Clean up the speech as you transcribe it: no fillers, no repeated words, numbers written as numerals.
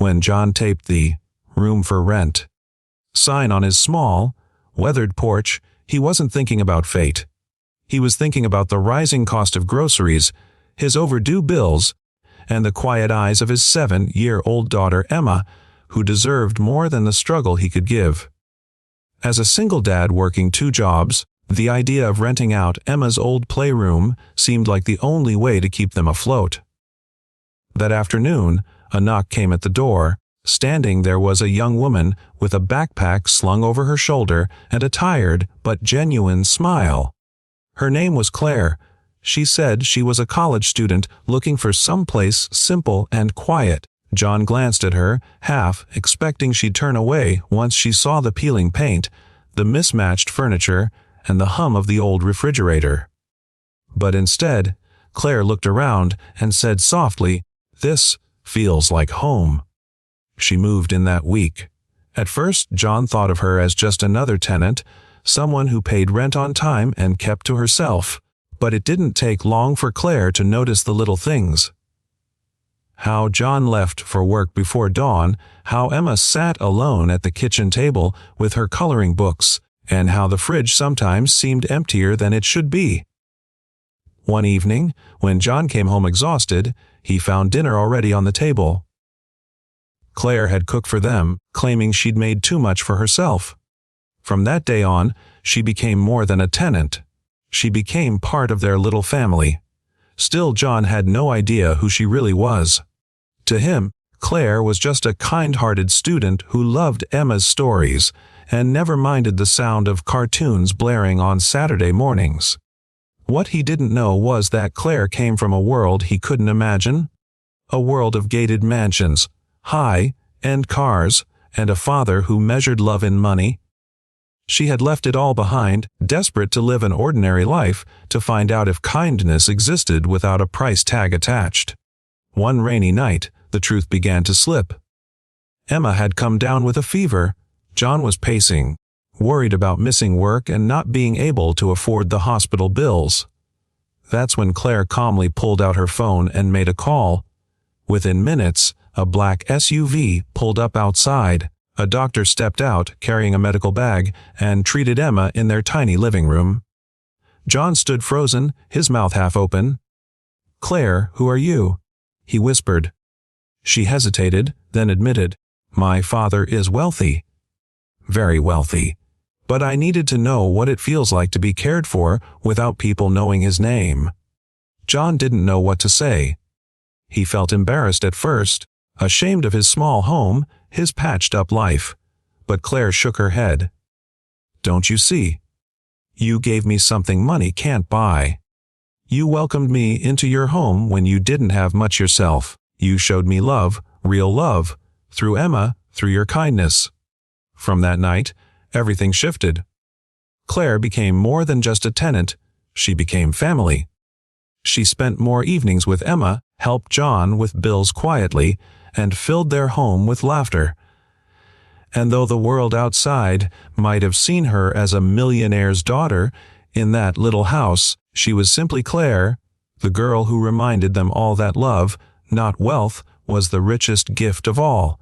when John taped the "Room for Rent" sign on his small, weathered porch, he wasn't thinking about fate. He was thinking about the rising cost of groceries, his overdue bills, and the quiet eyes of his 7-year-old daughter Emma, who deserved more than the struggle he could give. As a single dad working 2 jobs, the idea of renting out Emma's old playroom seemed like the only way to keep them afloat. That afternoon, a knock came at the door. Standing there was a young woman with a backpack slung over her shoulder and a tired but genuine smile. Her name was Claire. She said she was a college student looking for someplace simple and quiet. John glanced at her, half expecting she'd turn away once she saw the peeling paint, the mismatched furniture, and the hum of the old refrigerator. But instead, Claire looked around and said softly, "This feels like home." She moved in that week. At first, John thought of her as just another tenant, someone who paid rent on time and kept to herself. But it didn't take long for Claire to notice the little things. How John left for work before dawn, how Emma sat alone at the kitchen table with her coloring books, and how the fridge sometimes seemed emptier than it should be. One evening, when John came home exhausted, he found dinner already on the table. Claire had cooked for them, claiming she'd made too much for herself. From that day on, she became more than a tenant. She became part of their little family. Still, John had no idea who she really was. To him, Claire was just a kind-hearted student who loved Emma's stories and never minded the sound of cartoons blaring on Saturday mornings. What he didn't know was that Claire came from a world he couldn't imagine. A world of gated mansions, high-end cars, and a father who measured love in money. She had left it all behind, desperate to live an ordinary life, to find out if kindness existed without a price tag attached. One rainy night, the truth began to slip. Emma had come down with a fever. John was pacing, worried about missing work and not being able to afford the hospital bills. That's when Claire calmly pulled out her phone and made a call. Within minutes, a black SUV pulled up outside. A doctor stepped out, carrying a medical bag, and treated Emma in their tiny living room. John stood frozen, his mouth half open. "Claire, who are you?" he whispered. She hesitated, then admitted, "My father is wealthy. Very wealthy. But I needed to know what it feels like to be cared for without people knowing his name." John didn't know what to say. He felt embarrassed at first, ashamed of his small home, his patched-up life. But Claire shook her head. "Don't you see? You gave me something money can't buy. You welcomed me into your home when you didn't have much yourself. You showed me love, real love, through Emma, through your kindness." From that night, everything shifted. Claire became more than just a tenant. She became family. She spent more evenings with Emma, helped John with bills quietly, and filled their home with laughter. And though the world outside might have seen her as a millionaire's daughter, in that little house, she was simply Claire, the girl who reminded them all that love, not wealth, was the richest gift of all.